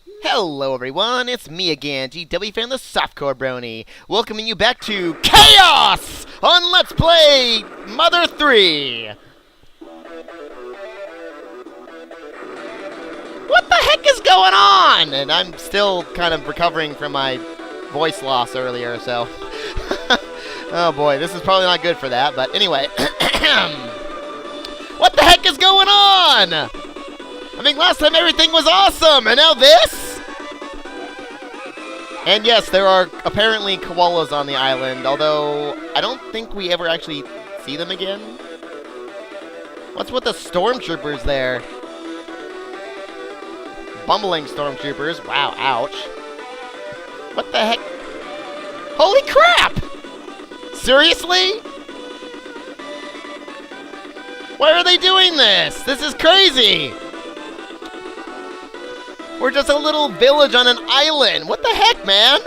Hello everyone, it's me again, GW fan the Softcore Brony, welcoming you back to Chaos on Let's Play Mother 3. What the heck is going on? And I'm still kind of recovering from my voice loss earlier, so... oh boy, this is probably not good for that, but anyway. What the heck is going on? I mean, last time everything was awesome, and now this? And yes, there are apparently koalas on the island, although I don't think we ever actually see them again. What's with the stormtroopers there? Bumbling stormtroopers. Wow, ouch. What the heck? Holy crap! Seriously? Why are they doing this? This is crazy! We're just a little village on an island. What the heck, man?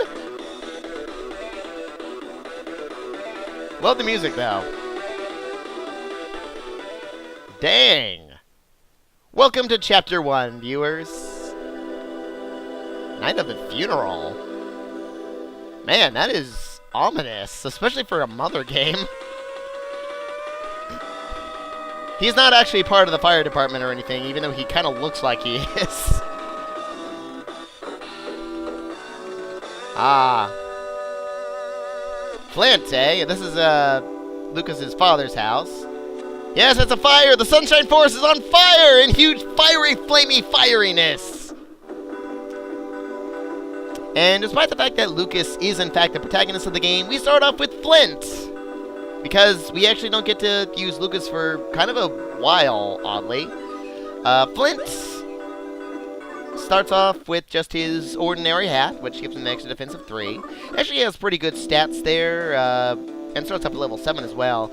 Love the music, though. Dang. Welcome to Chapter 1, viewers. Night of the Funeral. Man, that is ominous, especially for a mother game. He's not actually part of the fire department or anything, even though he kind of looks like he is. Ah. Flint, eh? This is, Lucas's father's house. Yes, it's a fire! The Sunshine Forest is on fire! In huge, fiery, flamey fieriness! And despite the fact that Lucas is, in fact, the protagonist of the game, we start off with Flint! Because we actually don't get to use Lucas for kind of a while, oddly. Flint starts off with just his ordinary hat, which gives him an extra defense of 3. Actually has pretty good stats there, and starts up at level 7 as well.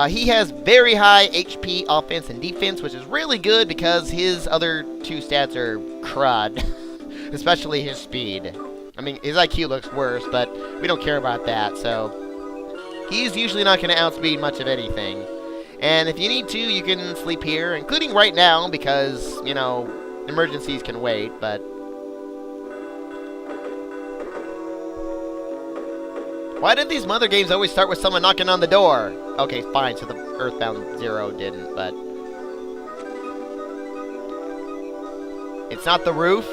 He has very high HP, offense, and defense, which is really good because his other 2 stats are crud. Especially his speed. I mean, his IQ looks worse, but we don't care about that, so... he's usually not going to outspeed much of anything. And if you need to, you can sleep here, including right now, because, you know... emergencies can wait, but... why did these mother games always start with someone knocking on the door? Okay, fine, so the Earthbound Zero didn't, but... it's not the roof?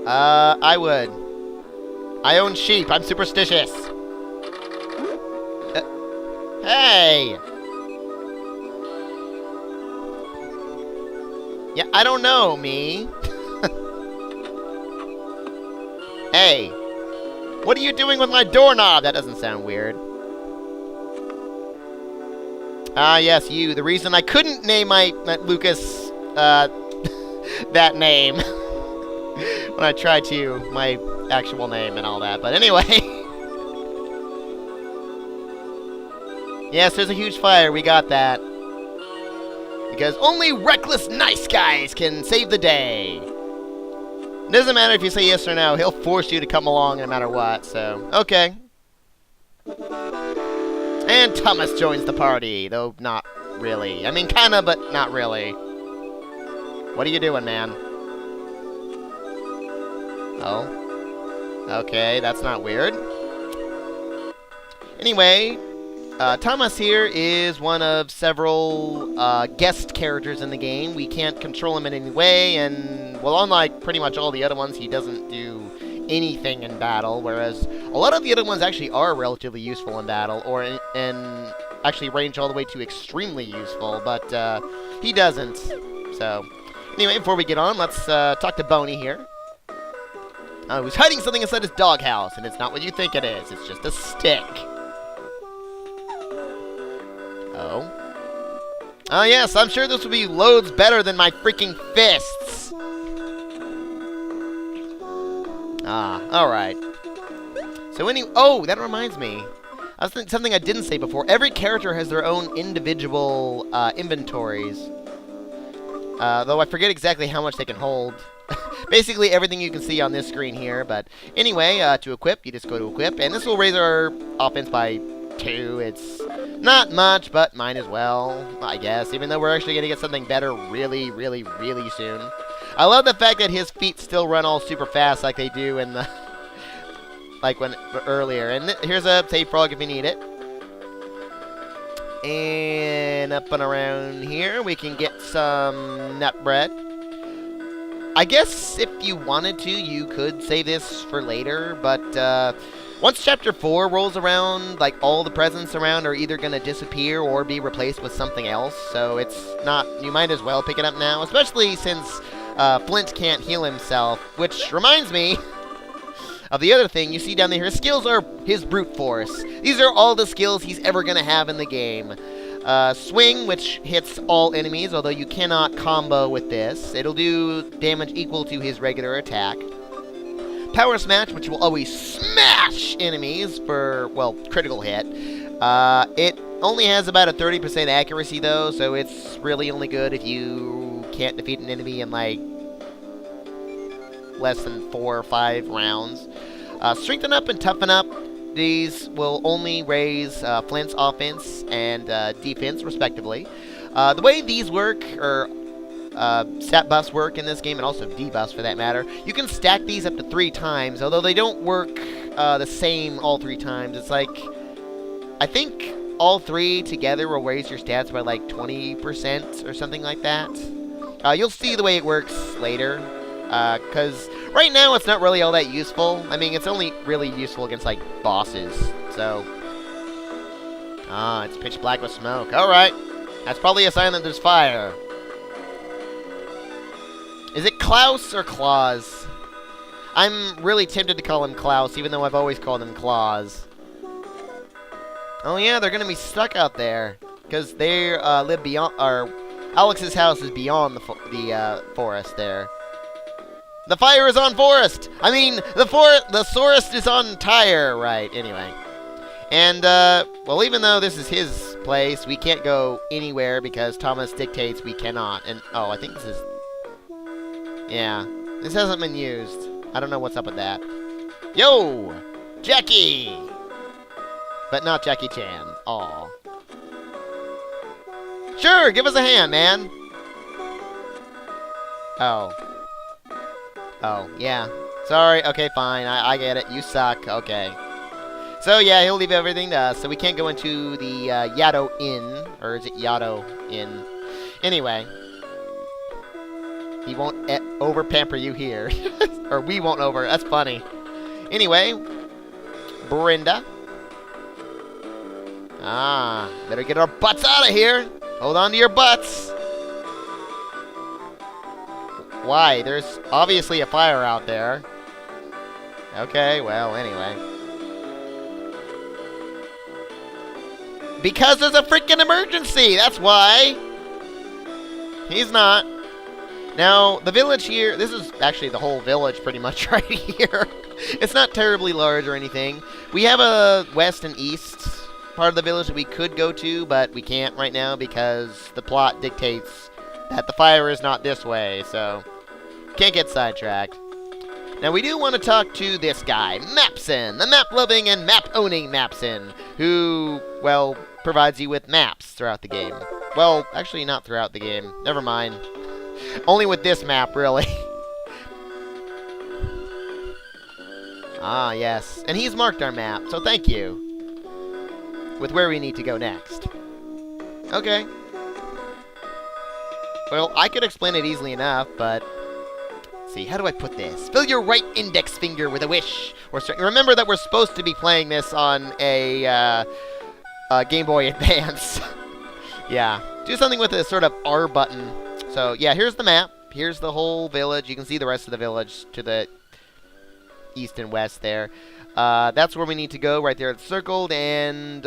I would. I own sheep, I'm superstitious. Hey! Yeah, I don't know, me. Hey! What are you doing with my doorknob? That doesn't sound weird. Ah, yes, you. The reason I couldn't name my Lucas, that name. When I tried to, my actual name and all that. But anyway... yes, there's a huge fire. We got that. Because only reckless nice guys can save the day. It doesn't matter if you say yes or no. He'll force you to come along no matter what, so... okay. And Thomas joins the party, though not really. I mean, kinda, but not really. What are you doing, man? Oh. Okay, that's not weird. Anyway... Thomas here is one of several guest characters in the game. We can't control him in any way, and, well, unlike pretty much all the other ones, he doesn't do anything in battle, whereas a lot of the other ones actually are relatively useful in battle, or and actually range all the way to extremely useful, but he doesn't. So, anyway, before we get on, let's talk to Boney here. Who's hiding something inside his doghouse, and it's not what you think it is. It's just a stick. Oh. Oh, yes, I'm sure this will be loads better than my freaking fists. Ah, alright. So oh, that reminds me. I was thinking something I didn't say before. Every character has their own individual inventories. Though I forget exactly how much they can hold. Basically everything you can see on this screen here. But anyway, to equip, you just go to equip. And this will raise our offense by 2. It's Not much, but might as well, I guess, even though we're actually going to get something better really, really, really soon. I love the fact that his feet still run all super fast like they do in the... like when earlier. And here's a save frog if you need it. And up and around here, we can get some nut bread. I guess if you wanted to, you could save this for later, but once Chapter 4 rolls around, like, all the presents around are either going to disappear or be replaced with something else, so it's not... you might as well pick it up now, especially since Flint can't heal himself, which reminds me of the other thing you see down there. His skills are his brute force. These are all the skills he's ever going to have in the game. Swing, which hits all enemies, although you cannot combo with this. It'll do damage equal to his regular attack. Power Smash, which will always smash enemies for, well, critical hit. It only has about a 30% accuracy, though, so it's really only good if you can't defeat an enemy in, like, less than 4 or 5 rounds. Strengthen Up and Toughen Up, these will only raise Flint's offense and defense, respectively. The way these work, or stat buffs work in this game, and also debuffs for that matter, you can stack these up to 3 times, although they don't work the same all 3 times. It's like, I think all 3 together will raise your stats by like 20% or something like that. You'll see the way it works later, because right now it's not really all that useful. I mean, it's only really useful against like bosses, so... it's pitch black with smoke. Alright, that's probably a sign that there's fire. Is it Klaus or Claus? I'm really tempted to call him Klaus, even though I've always called him Claus. Oh yeah, they're gonna be stuck out there, because they live beyond, or Alex's house is beyond the forest there. The fire is on forest! I mean, the forest is on tire, right, anyway. And, well, even though this is his place, we can't go anywhere because Thomas dictates we cannot. And, oh, I think this is... yeah, this hasn't been used. I don't know what's up with that. Yo! Jackie! But not Jackie Chan. Aw. Sure, give us a hand, man. Oh. Oh, yeah. Sorry, okay, fine. I get it. You suck. Okay. So, yeah, he'll leave everything to us. So we can't go into the Yado Inn. Or is it Yado Inn? Anyway. He won't over-pamper you here. Or we won't over. That's funny. Anyway. Brenda. Better get our butts out of here. Hold on to your butts. Why? There's obviously a fire out there. Okay, well, anyway. Because there's a freaking emergency! That's why! He's not. Now, the village here, this is actually the whole village pretty much right here. It's not terribly large or anything. We have a west and east part of the village that we could go to, but we can't right now because the plot dictates that the fire is not this way, so can't get sidetracked. Now, we do want to talk to this guy, Mapson, the map-loving and map-owning Mapson, who, well, provides you with maps throughout the game. Well, actually not throughout the game. Never mind. Only with this map, really. Ah, yes. And he's marked our map, so thank you. With where we need to go next. Okay. Well, I could explain it easily enough, but... let's see, how do I put this? Fill your right index finger with a wish. Or remember that we're supposed to be playing this on a Game Boy Advance. Yeah. Do something with a sort of R button. So, yeah, here's the map. Here's the whole village. You can see the rest of the village to the east and west there. That's where we need to go, right there. It's circled, and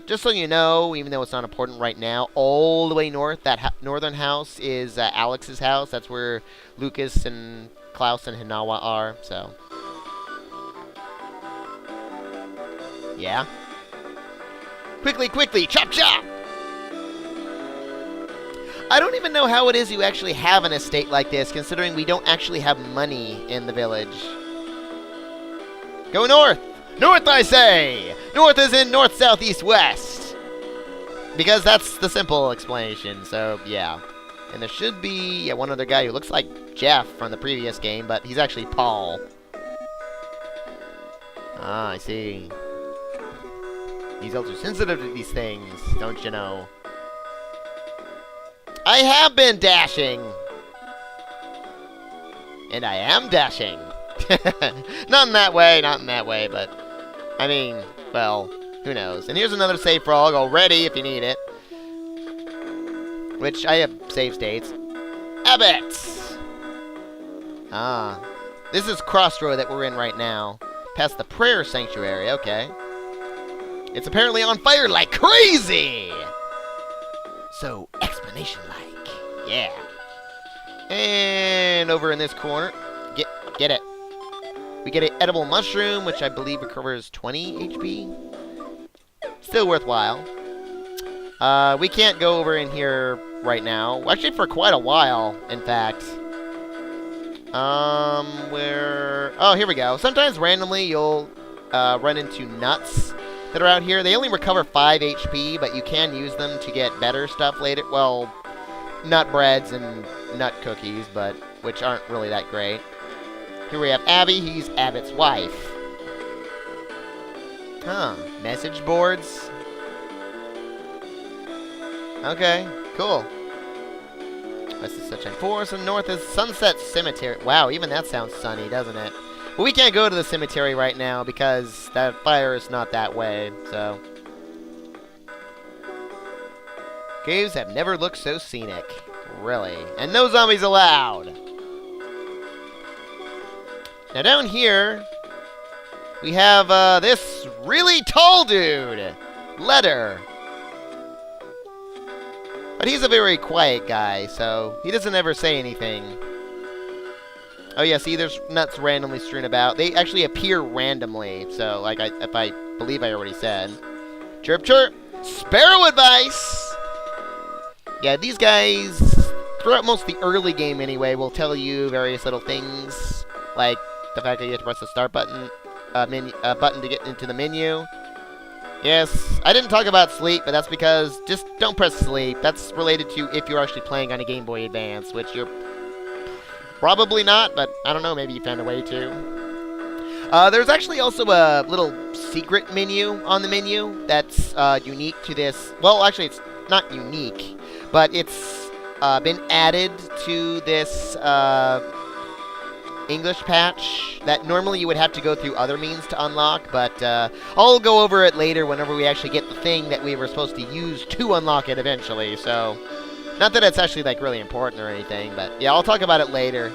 just so you know, even though it's not important right now, all the way north, that northern house is Alex's house. That's where Lucas and Klaus and Hinawa are, so. Yeah. Quickly, quickly, chop, chop! I don't even know how it is you actually have an estate like this, considering we don't actually have money in the village. Go north! North, I say! North is in north, south, east, west! Because that's the simple explanation, so yeah. And there should be one other guy who looks like Jeff from the previous game, but he's actually Paul. Ah, I see. He's ultra sensitive to these things, don't you know? I have been dashing! And I am dashing! Not in that way, but... I mean, well, who knows. And here's another save frog already, if you need it. Which, I have save states. Abbott! Ah. This is Crossroad that we're in right now. Past the prayer sanctuary, okay. It's apparently on fire like crazy! So, explanation-like. Yeah. And over in this corner, get it. We get an edible mushroom, which I believe recovers 20 HP. Still worthwhile. We can't go over in here right now. Actually, for quite a while, in fact. Where... Oh, here we go. Sometimes randomly you'll run into nuts that are out here. They only recover 5 HP, but you can use them to get better stuff later. Well, nut breads and nut cookies, but which aren't really that great. Here we have Abby. He's Abbott's wife. Huh. Message boards. Okay, cool. West is Sunshine Forest, and north is Sunset Cemetery. Wow, even that sounds sunny, doesn't it? But we can't go to the cemetery right now because that fire is not that way, so. Caves have never looked so scenic. Really. And no zombies allowed! Now down here, we have this really tall dude, Letter. But he's a very quiet guy, so he doesn't ever say anything. Oh yeah, see, there's nuts randomly strewn about. They actually appear randomly, so like if I believe I already said. Chirp chirp, sparrow advice. Yeah, these guys throughout most of the early game anyway will tell you various little things, like the fact that you have to press the start button, button to get into the menu. Yes, I didn't talk about sleep, but that's because just don't press sleep. That's related to if you're actually playing on a Game Boy Advance, which you're probably not, but I don't know, maybe you found a way to. There's actually also a little secret menu on the menu that's unique to this. Well, actually, it's not unique, but it's been added to this English patch that normally you would have to go through other means to unlock, but I'll go over it later whenever we actually get the thing that we were supposed to use to unlock it eventually, so not that it's actually like really important or anything, but yeah, I'll talk about it later.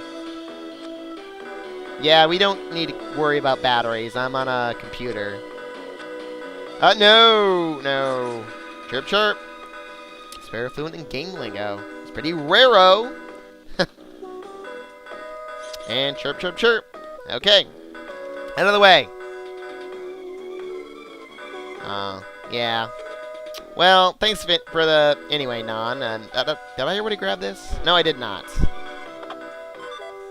Yeah, we don't need to worry about batteries. I'm on a computer. No. Chirp chirp. It's very fluent in game lingo. It's pretty raro. And chirp, chirp, chirp. Okay. Out of the way. Yeah. Well, thanks for the... Anyway, Non. Did I already grab this? No, I did not.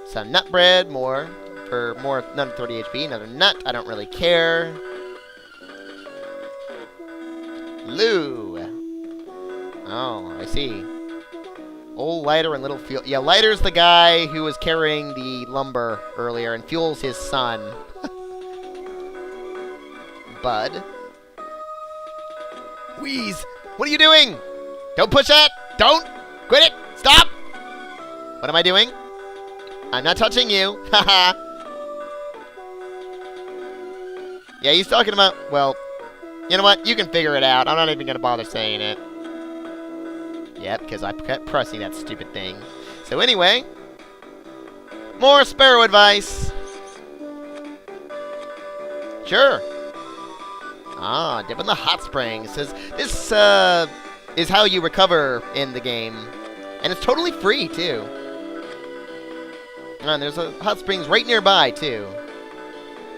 Some nut bread, more. For more, another 30 HP. Another nut. I don't really care. Lou. Oh, I see. Old Lighter and Little Fuel. Yeah, Lighter's the guy who was carrying the lumber earlier, and Fuel's his son. Bud. Wheeze! What are you doing? Don't push that! Don't! Quit it! Stop! What am I doing? I'm not touching you. Haha. Yeah, he's talking about... Well, you know what? You can figure it out. I'm not even going to bother saying it. Yep, because I kept pressing that stupid thing. So anyway, more sparrow advice. Sure. Ah, dip in the hot springs. Says this is how you recover in the game, and it's totally free too. And there's a hot springs right nearby too.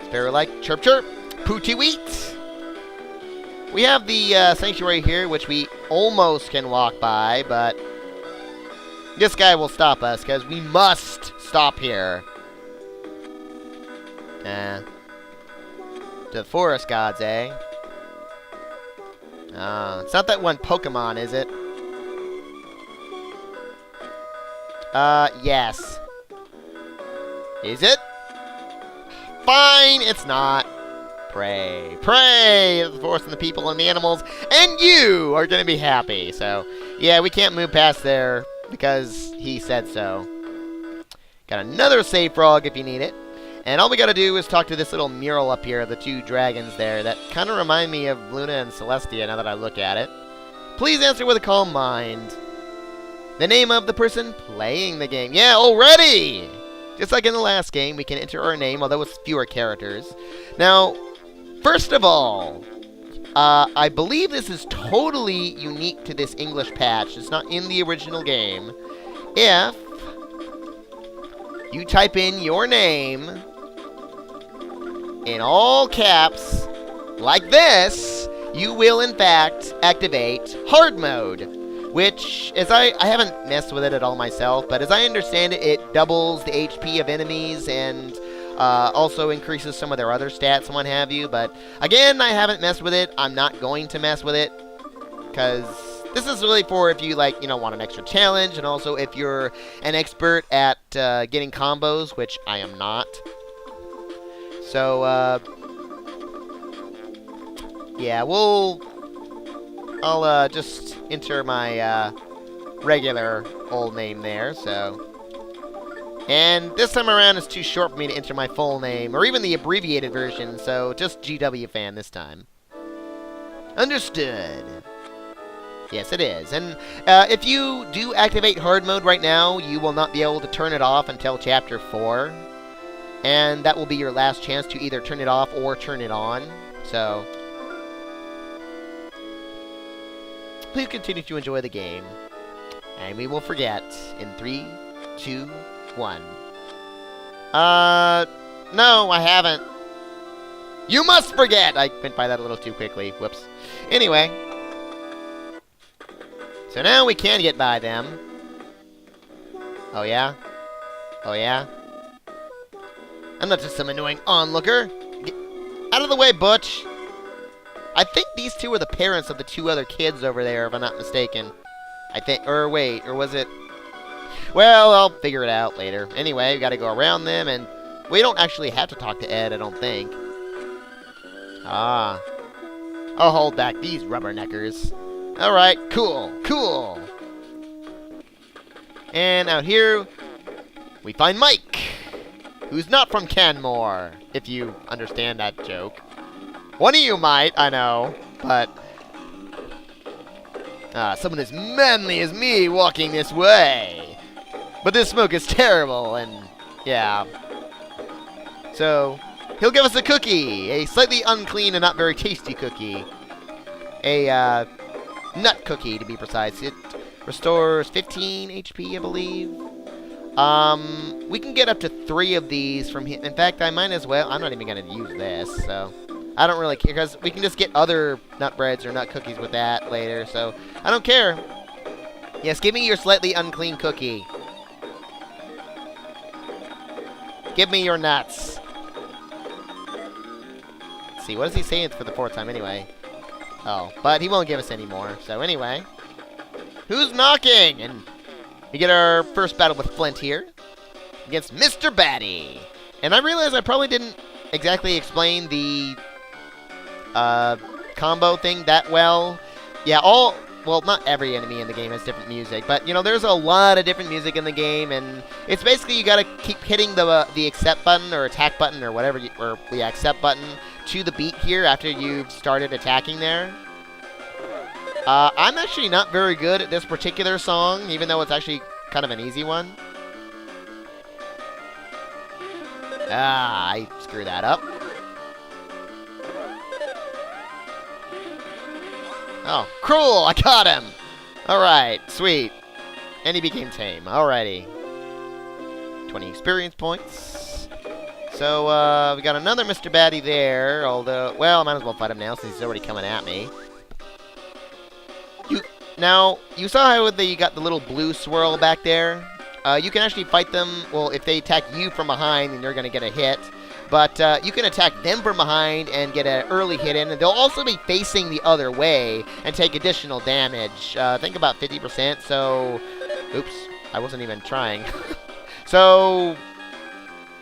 Sparrow like chirp chirp, poo-too eat. We have the sanctuary here, which we almost can walk by, but this guy will stop us, because we must stop here. To the forest gods, eh? It's not that one Pokemon, is it? Yes. Is it? Fine, it's not. Pray. Pray! The forest and the people and the animals, and you are gonna be happy. So, yeah, we can't move past there because he said so. Got another save frog if you need it. And all we gotta do is talk to this little mural up here, the two dragons there, that kind of remind me of Luna and Celestia now that I look at it. Please answer with a calm mind. The name of the person playing the game. Yeah, already! Just like in the last game, we can enter our name, although it's fewer characters. Now, first of all, I believe this is totally unique to this English patch. It's not in the original game. If you type in your name in all caps, like this, you will in fact activate hard mode. Which, as I haven't messed with it at all myself, but as I understand it, it doubles the HP of enemies and also increases some of their other stats and what have you. But again, I haven't messed with it. I'm not going to mess with it because this is really for if you want an extra challenge, and also if you're an expert at getting combos, which I am not. So yeah, I'll just enter my regular old name there, so. And this time around it's too short for me to enter my full name, or even the abbreviated version, so just GW Fan this time. Understood. Yes, it is. And if you do activate hard mode right now, you will not be able to turn it off until Chapter 4. And that will be your last chance to either turn it off or turn it on, so. Please continue to enjoy the game. And we will forget in 3, 2, 1. No, I haven't. You must forget! I went by that a little too quickly. Whoops. Anyway. So now we can get by them. Oh, yeah? Oh, yeah? I'm not just some annoying onlooker. Get out of the way, Butch! I think these two are the parents of the two other kids over there, if I'm not mistaken. I think, or wait, or was it? Well, I'll figure it out later. Anyway, we gotta go around them, and we don't actually have to talk to Ed, I don't think. Ah. I'll hold back these rubberneckers. Alright, cool, cool. And out here, we find Mike, who's not from Canmore, if you understand that joke. One of you might, I know, but someone as manly as me walking this way. But this smoke is terrible, and yeah. So, he'll give us a cookie, a slightly unclean and not very tasty cookie. A nut cookie, to be precise. It restores 15 HP, I believe. We can get up to 3 of these from him. In fact, I might as well. I'm not even going to use this, so I don't really care, because we can just get other nut breads or nut cookies with that later, so I don't care. Yes, give me your slightly unclean cookie. Give me your nuts. Let's see, what is he saying for the 4th time anyway? Oh, but he won't give us any more, so anyway. Who's knocking? And we get our first battle with Flint here against Mr. Batty. And I realize I probably didn't exactly explain the combo thing that well. Yeah, well, not every enemy in the game has different music, but, you know, there's a lot of different music in the game, and it's basically you gotta keep hitting the accept button, or attack button, or whatever, or the accept button to the beat here after you've started attacking there. I'm actually not very good at this particular song, even though it's actually kind of an easy one. I screwed that up. Oh, cruel! I caught him! Alright, sweet. And he became tame. Alrighty. 20 experience points. So, we got another Mr. Batty there, although, well, I might as well fight him now since he's already coming at me. Now, you saw how you got the little blue swirl back there? You can actually fight them, well, if they attack you from behind, then you're going to get a hit. But you can attack them from behind and get an early hit in. And they'll also be facing the other way and take additional damage. I think about 50%, so... Oops, I wasn't even trying. So...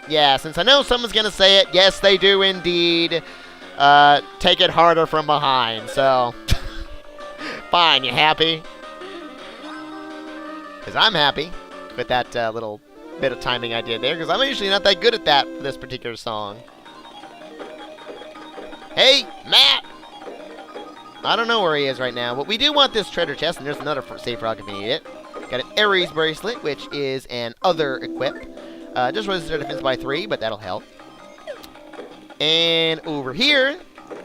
Yeah, since I know someone's going to say it, yes, they do indeed take it harder from behind. So, fine, you happy? Because I'm happy with that little bit of timing I did there, because I'm usually not that good at that for this particular song. Hey, Matt! I don't know where he is right now, but we do want this treasure chest, and there's another safe rock if you need it. Got an Ares bracelet, which is an other equip. Just raises their defense by 3, but that'll help. And over here,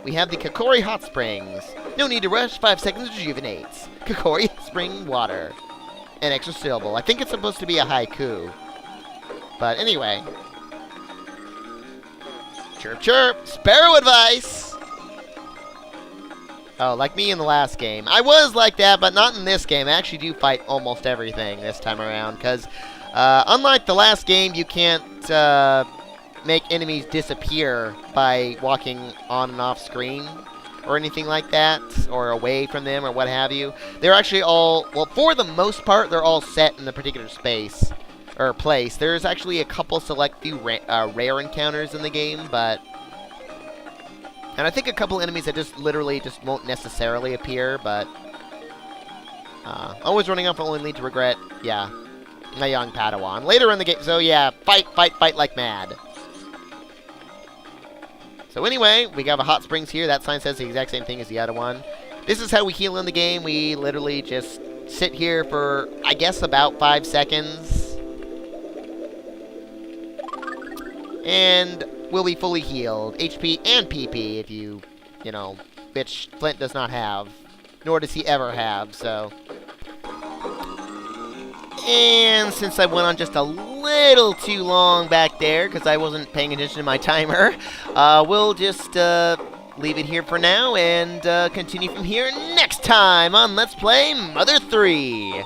we have the Kokori Hot Springs. No need to rush, 5 seconds rejuvenates. Kokori Spring Water. An extra syllable. I think it's supposed to be a haiku. But anyway. Chirp, chirp. Sparrow advice. Oh, like me in the last game. I was like that, but not in this game. I actually do fight almost everything this time around. Because, unlike the last game, you can't make enemies disappear by walking on and off screen. Or anything like that. Or away from them, or what have you. They're actually all, well, for the most part, they're all set in a particular space. Or place. There's actually a couple select few rare encounters in the game, but... And I think a couple enemies that just literally just won't necessarily appear, but... always running off will only lead to regret. Yeah. A young Padawan. Later in the game, so yeah, fight, fight, fight like mad. So anyway, we got a hot springs here. That sign says the exact same thing as the other one. This is how we heal in the game. We literally just sit here for, I guess, about 5 seconds. And we'll be fully healed. HP and PP if you know, which Flint does not have. Nor does he ever have, so. And since I went on just a little too long back there, because I wasn't paying attention to my timer, we'll just leave it here for now and continue from here next time on Let's Play Mother 3.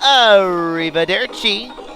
Arrivederci.